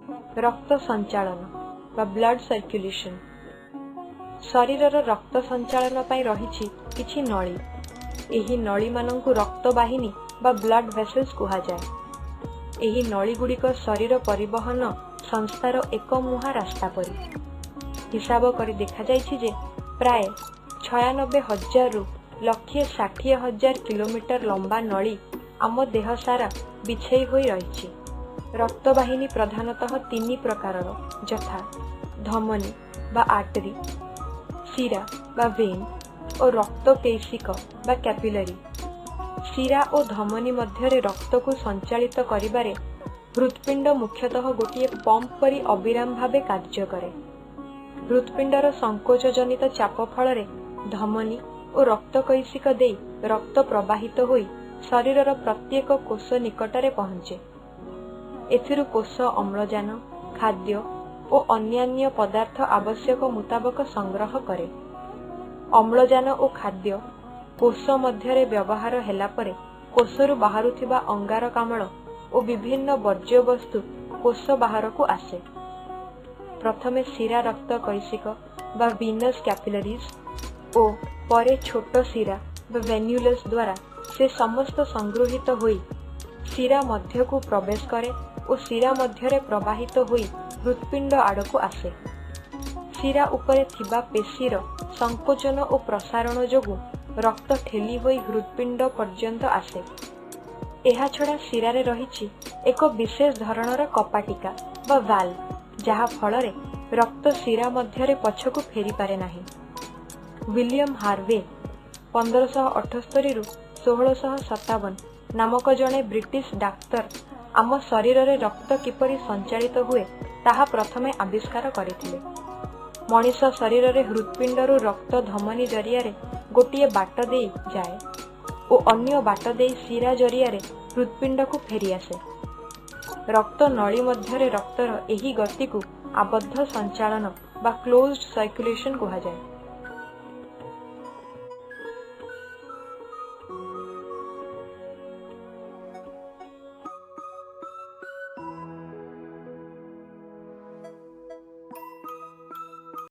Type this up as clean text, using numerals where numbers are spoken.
रक्त संचालन बा ब्लड सर्कुलेशन। शरीरर रक्त संचालन पाई रहिछि किछि नळी। एही नळी मानंकु रक्तवाहिनी बा ब्लड वेसल्स कुहा जाय। एही नळी गुड़िक शरीर परिवहन संस्थार एक मुहा रास्ता परी। हिसाब करी देखा जाइछि जे प्राय 96,000 रु 1,60,000 किलोमीटर लंबा नळी आम देह सारा बिछेई होई रहिछि। रक्तवाहिनी प्रधानतः 3 प्रकारर यथा धमनी बा आर्टरी, शिरा बा वेन और रक्त कैशिक बा कैपिलरी। शिरा और धमनी मध्यरे रक्त को संचालित करिबारे हृत्पिंड मुख्यतः गोटे पंप परी अविराम भावे कार्य करे। हृत्पिंडर संकोच जनित चाप फल धमनी और रक्त कैशिक दे रक्त प्रवाहित होई शरीरर प्रत्येक कोष निकटरे पहुंचे। एथिरु कोष अम्लजान, खाद्य और अन्यान्य पदार्थ आवश्यक मुताबक संग्रह करे। अम्लजान और खाद्य कोष मध्यरे व्यवहार हेला परे कोषरु बाहरुथिबा अंगारकाम्ल और विभिन्न वर्ज्य वस्तु कोष बाहर को आसे। प्रथमे शिरा रक्त कैशिक बा वीनस कैपिलरीज और परे छोट शिरा बा वेन्युलस द्वारा से समस्त संगृहित होई शिरा मध्य को प्रवेश करे और शिरा मध्यरे प्रवाहित होई हृत्पिंड आड़को आसे। शिरा उपरे थिबा पेशीर संकोचन और प्रसारण जोगु रक्त ठेली होई हृत्पिंड पर्यंत आसे। एहा छड़ा शिरारे रहिछि एक विशेष धरणर कपाटिका बा वाल्व जहा फलरे रक्त शिरा मध्यरे पछकु फेरी पारे नाही। विलियम हार्वे 1578 रु 1657 नामक जणे ब्रिटिश डाक्तर आम शरीर रे रक्त किपरि संचालित हुए ताहा प्रथमे आविष्कार करथिले। मनीष शरीर रे हृत्पिंडरु रक्त धमनी जरिया रे गोटिए बाट दे जाए और अन्य बाट दे शिरा जरिया रे हृत्पिंड को फेरी आसे। रक्त नळी मध्यरे रक्तर एही गति को आबद्ध संचालन बा क्लोज्ड सर्कुलेशन कहा जाए।